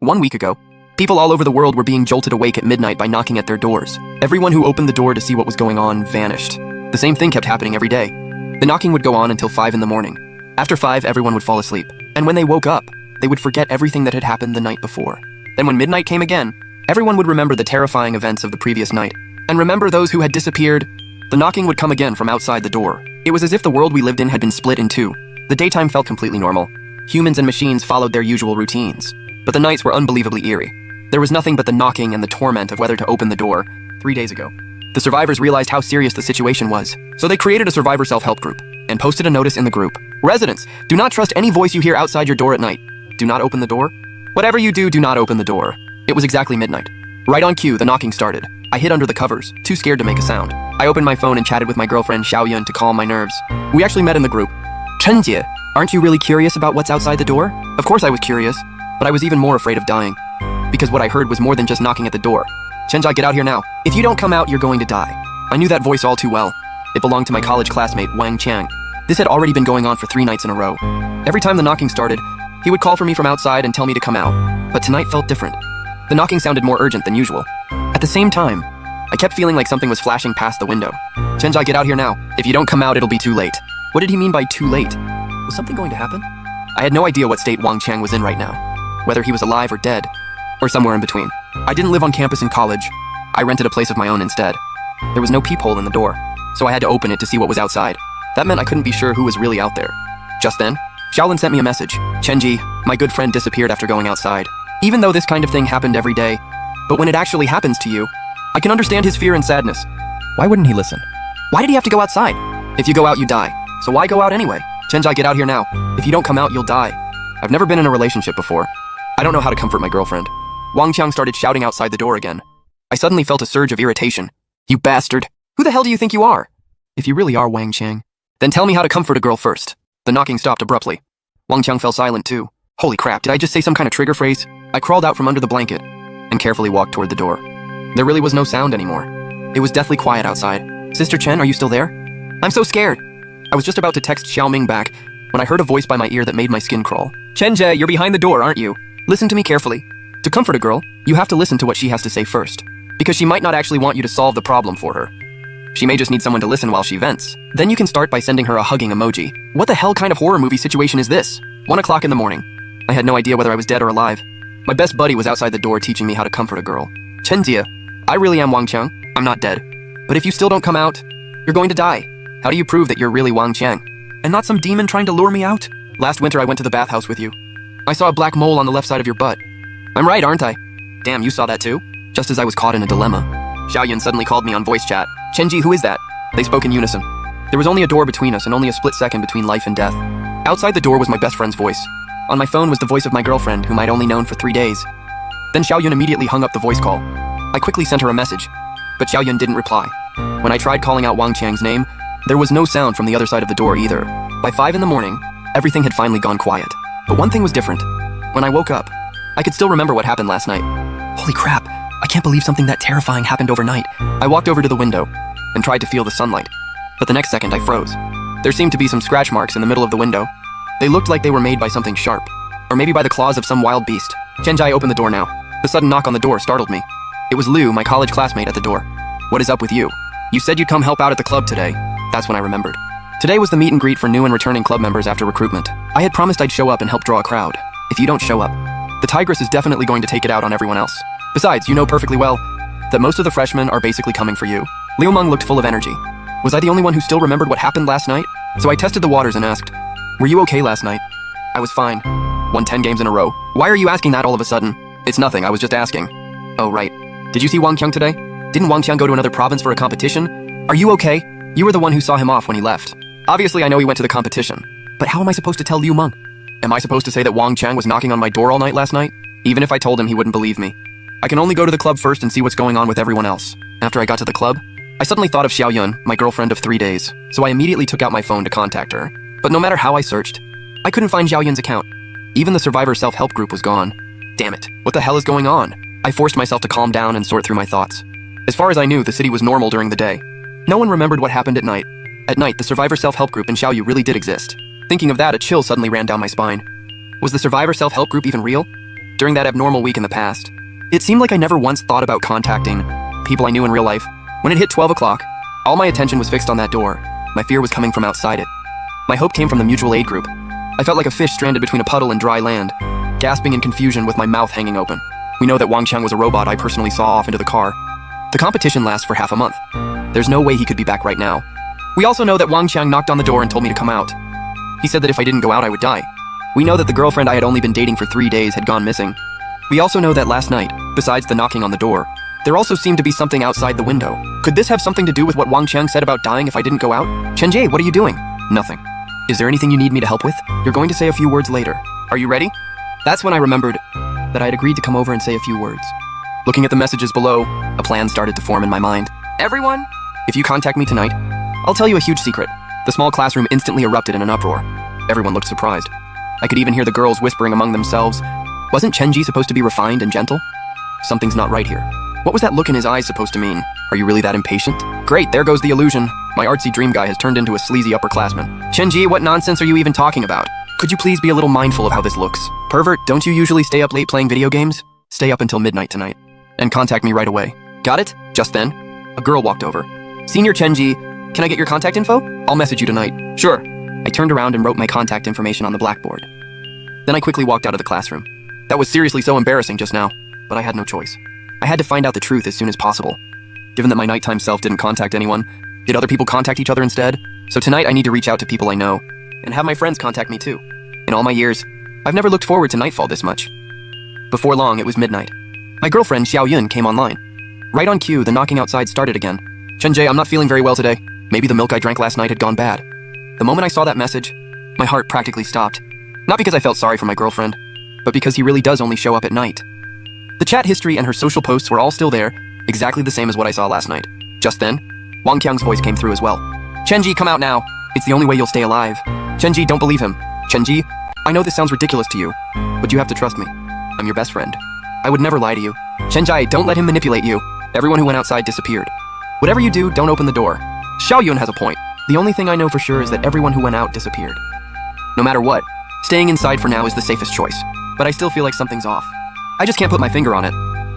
1 week ago, people all over the world were being jolted awake at midnight by knocking at their doors. Everyone who opened the door to see what was going on vanished. The same thing kept happening every day. The knocking would go on until 5 in the morning. After 5, everyone would fall asleep. And when they woke up, they would forget everything that had happened the night before. Then when midnight came again, everyone would remember the terrifying events of the previous night. And remember those who had disappeared. The knocking would come again from outside the door. It was as if the world we lived in had been split in two. The daytime felt completely normal. Humans and machines followed their usual routines. But the nights were unbelievably eerie. There was nothing but the knocking and the torment of whether to open the door. 3 days ago, the survivors realized how serious the situation was. So they created a survivor self-help group and posted a notice in the group. Residents, do not trust any voice you hear outside your door at night. Do not open the door. Whatever you do, do not open the door. It was exactly midnight. Right on cue, the knocking started. I hid under the covers, too scared to make a sound. I opened my phone and chatted with my girlfriend Xiaoyun to calm my nerves. We actually met in the group. Chen Jie, aren't you really curious about what's outside the door? Of course I was curious, but I was even more afraid of dying. Because what I heard was more than just knocking at the door. Chen Jie, get out here now. If you don't come out, you're going to die. I knew that voice all too well. It belonged to my college classmate, Wang Qiang. This had already been going on for 3 nights in a row. Every time the knocking started, he would call for me from outside and tell me to come out. But tonight felt different. The knocking sounded more urgent than usual. At the same time, I kept feeling like something was flashing past the window. Chen Jie, get out here now. If you don't come out, it'll be too late. What did he mean by too late? Was something going to happen? I had no idea what state Wang Qiang was in right now. Whether he was alive or dead, or somewhere in between. I didn't live on campus in college. I rented a place of my own instead. There was no peephole in the door, so I had to open it to see what was outside. That meant I couldn't be sure who was really out there. Just then, Xiaolin sent me a message. Chen Jie, my good friend disappeared after going outside. Even though this kind of thing happened every day, but when it actually happens to you, I can understand his fear and sadness. Why wouldn't he listen? Why did he have to go outside? If you go out, you die. So why go out anyway? Chen Jie, get out here now. If you don't come out, you'll die. I've never been in a relationship before. I don't know how to comfort my girlfriend. Wang Qiang started shouting outside the door again. I suddenly felt a surge of irritation. You bastard! Who the hell do you think you are? If you really are Wang Qiang, then tell me how to comfort a girl first. The knocking stopped abruptly. Wang Qiang fell silent too. Holy crap, did I just say some kind of trigger phrase? I crawled out from under the blanket and carefully walked toward the door. There really was no sound anymore. It was deathly quiet outside. Sister Chen, are you still there? I'm so scared. I was just about to text Xiaoming back when I heard a voice by my ear that made my skin crawl. Chen Jie, you're behind the door, aren't you? Listen to me carefully. To comfort a girl, you have to listen to what she has to say first. Because she might not actually want you to solve the problem for her. She may just need someone to listen while she vents. Then you can start by sending her a hugging emoji. What the hell kind of horror movie situation is this? 1 o'clock in the morning. I had no idea whether I was dead or alive. My best buddy was outside the door teaching me how to comfort a girl. Chen Jie, I really am Wang Qiang. I'm not dead. But if you still don't come out, you're going to die. How do you prove that you're really Wang Qiang? And not some demon trying to lure me out? Last winter I went to the bathhouse with you. I saw a black mole on the left side of your butt. I'm right, aren't I? Damn, you saw that too? Just as I was caught in a dilemma. Xiaoyun suddenly called me on voice chat. Chen Jie, who is that? They spoke in unison. There was only a door between us and only a split second between life and death. Outside the door was my best friend's voice. On my phone was the voice of my girlfriend, whom I'd only known for 3 days. Then Xiaoyun immediately hung up the voice call. I quickly sent her a message, but Xiaoyun didn't reply. When I tried calling out Wang Qiang's name, there was no sound from the other side of the door either. By 5 in the morning, everything had finally gone quiet. But one thing was different. When I woke up, I could still remember what happened last night. Holy crap, I can't believe something that terrifying happened overnight. I walked over to the window and tried to feel the sunlight, but the next second I froze. There seemed to be some scratch marks in the middle of the window. They looked like they were made by something sharp, or maybe by the claws of some wild beast. Chen Jie, opened the door now. The sudden knock on the door startled me. It was Liu, my college classmate, at the door. What is up with you? You said you'd come help out at the club today. That's when I remembered. Today was the meet and greet for new and returning club members after recruitment. I had promised I'd show up and help draw a crowd. If you don't show up, the Tigress is definitely going to take it out on everyone else. Besides, you know perfectly well that most of the freshmen are basically coming for you. Liu Meng looked full of energy. Was I the only one who still remembered what happened last night? So I tested the waters and asked, were you okay last night? I was fine. Won 10 games in a row. Why are you asking that all of a sudden? It's nothing, I was just asking. Oh, right. Did you see Wang Qiang today? Didn't Wang Qiang go to another province for a competition? Are you okay? You were the one who saw him off when he left. Obviously, I know he went to the competition. But how am I supposed to tell Liu Meng? Am I supposed to say that Wang Qiang was knocking on my door all night last night? Even if I told him, he wouldn't believe me. I can only go to the club first and see what's going on with everyone else. After I got to the club, I suddenly thought of Xiaoyun, my girlfriend of 3 days, so I immediately took out my phone to contact her. But no matter how I searched, I couldn't find Xiaoyun's account. Even the survivor self-help group was gone. Damn it, what the hell is going on? I forced myself to calm down and sort through my thoughts. As far as I knew, the city was normal during the day. No one remembered what happened at night. At night, the survivor self-help group in Xiaoyu really did exist. Thinking of that, a chill suddenly ran down my spine. Was the survivor self-help group even real? during that abnormal week in the past. It seemed like I never once thought about contacting people I knew in real life. When it hit 12 o'clock, all my attention was fixed on that door. My fear was coming from outside it. My hope came from the mutual aid group. I felt like a fish stranded between a puddle and dry land, gasping in confusion with my mouth hanging open. We know that Wang Qiang was a robot I personally saw off into the car. The competition lasts for half a month. There's no way he could be back right now. We also know that Wang Qiang knocked on the door and told me to come out. He said that if I didn't go out, I would die. We know that the girlfriend I had only been dating for 3 days had gone missing. We also know that last night, besides the knocking on the door, there also seemed to be something outside the window. Could this have something to do with what Wang Qiang said about dying if I didn't go out? Chen Jie, what are you doing? Nothing. Is there anything you need me to help with? You're going to say a few words later. Are you ready? That's when I remembered that I had agreed to come over and say a few words. Looking at the messages below, a plan started to form in my mind. Everyone, if you contact me tonight, I'll tell you a huge secret. The small classroom instantly erupted in an uproar. Everyone looked surprised. I could even hear the girls whispering among themselves. Wasn't Chen Jie supposed to be refined and gentle? Something's not right here. What was that look in his eyes supposed to mean? Are you really that impatient? Great, there goes the illusion. My artsy dream guy has turned into a sleazy upperclassman. Chen Jie, what nonsense are you even talking about? Could you please be a little mindful of how this looks? Pervert, don't you usually stay up late playing video games? Stay up until midnight tonight. And contact me right away. Got it? Just then, a girl walked over. Senior Chen Jie, can I get your contact info? I'll message you tonight. Sure. I turned around and wrote my contact information on the blackboard. Then I quickly walked out of the classroom. That was seriously so embarrassing just now, but I had no choice. I had to find out the truth as soon as possible. Given that my nighttime self didn't contact anyone, did other people contact each other instead? So tonight I need to reach out to people I know, and have my friends contact me too. In all my years, I've never looked forward to nightfall this much. Before long, it was midnight. My girlfriend, Xiao Yun, came online. Right on cue, the knocking outside started again. Chen Jie, I'm not feeling very well today. Maybe the milk I drank last night had gone bad. The moment I saw that message, my heart practically stopped. Not because I felt sorry for my girlfriend, but because he really does only show up at night. The chat history and her social posts were all still there, exactly the same as what I saw last night. Just then, Wang Qiang's voice came through as well. Chen Jie, come out now. It's the only way you'll stay alive. Chen Jie, don't believe him. Chen Jie, I know this sounds ridiculous to you, but you have to trust me. I'm your best friend. I would never lie to you. Chen Jie, don't let him manipulate you. Everyone who went outside disappeared. Whatever you do, don't open the door. Xiao Yun has a point. The only thing I know for sure is that everyone who went out disappeared. No matter what, staying inside for now is the safest choice. But I still feel like something's off. I just can't put my finger on it.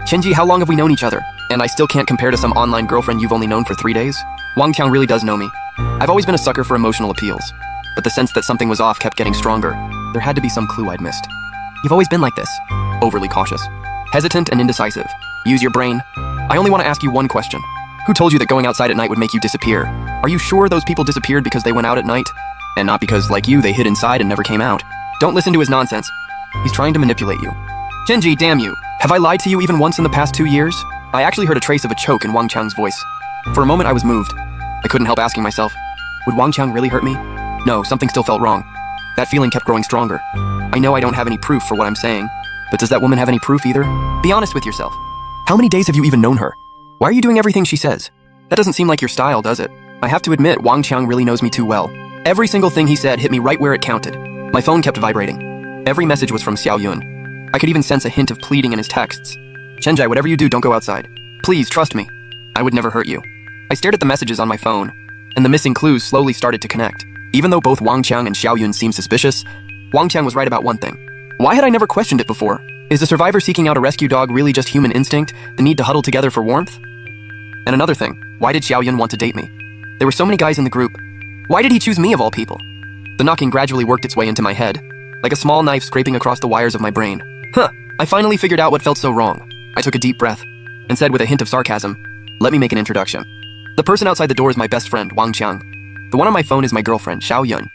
Chen Jie, how long have we known each other? And I still can't compare to some online girlfriend you've only known for 3 days? Wang Qiang really does know me. I've always been a sucker for emotional appeals. But the sense that something was off kept getting stronger. There had to be some clue I'd missed. You've always been like this. Overly cautious. Hesitant and indecisive. Use your brain. I only want to ask you one question. Who told you that going outside at night would make you disappear? Are you sure those people disappeared because they went out at night? And not because, like you, they hid inside and never came out? Don't listen to his nonsense. He's trying to manipulate you. Chen Jie, damn you. Have I lied to you even once in the past 2 years? I actually heard a trace of a choke in Wang Qiang's voice. For a moment I was moved. I couldn't help asking myself, would Wang Qiang really hurt me? No, something still felt wrong. That feeling kept growing stronger. I know I don't have any proof for what I'm saying, but does that woman have any proof either? Be honest with yourself. How many days have you even known her? Why are you doing everything she says? That doesn't seem like your style, does it? I have to admit, Wang Qiang really knows me too well. Every single thing he said hit me right where it counted. My phone kept vibrating. Every message was from Xiao Yun. I could even sense a hint of pleading in his texts. Chen Jie, whatever you do, don't go outside. Please, trust me. I would never hurt you. I stared at the messages on my phone, and the missing clues slowly started to connect. Even though both Wang Qiang and Xiao Yun seemed suspicious, Wang Qiang was right about one thing. Why had I never questioned it before? Is a survivor seeking out a rescue dog really just human instinct, the need to huddle together for warmth? And another thing, why did Xiao Yun want to date me? There were so many guys in the group. Why did he choose me of all people? The knocking gradually worked its way into my head, like a small knife scraping across the wires of my brain. I finally figured out what felt so wrong. I took a deep breath, and said with a hint of sarcasm, let me make an introduction. The person outside the door is my best friend, Wang Qiang. The one on my phone is my girlfriend, Xiao Yun.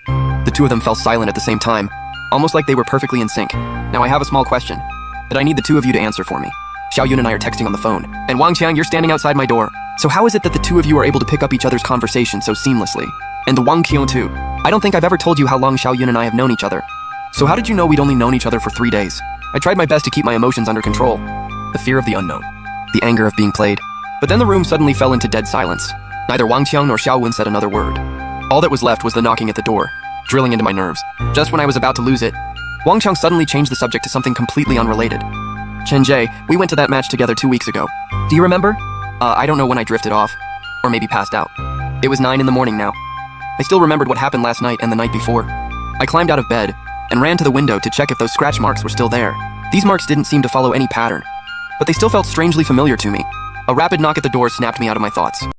The two of them fell silent at the same time, almost like they were perfectly in sync. Now I have a small question that I need the two of you to answer for me. Xiao Yun and I are texting on the phone, and Wang Qiang, you're standing outside my door. So how is it that the two of you are able to pick up each other's conversation so seamlessly? And the Wang Qiang too. I don't think I've ever told you how long Xiao Yun and I have known each other. So how did you know we'd only known each other for 3 days? I tried my best to keep my emotions under control. The fear of the unknown. The anger of being played. But then the room suddenly fell into dead silence. Neither Wang Qiang nor Xiao Yun said another word. All that was left was the knocking at the door, drilling into my nerves. Just when I was about to lose it, Wang Qiang suddenly changed the subject to something completely unrelated. Chen Jie, we went to that match together 2 weeks ago. Do you remember? I don't know when I drifted off, or maybe passed out. It was 9 in the morning now. I still remembered what happened last night and the night before. I climbed out of bed and ran to the window to check if those scratch marks were still there. These marks didn't seem to follow any pattern, but they still felt strangely familiar to me. A rapid knock at the door snapped me out of my thoughts.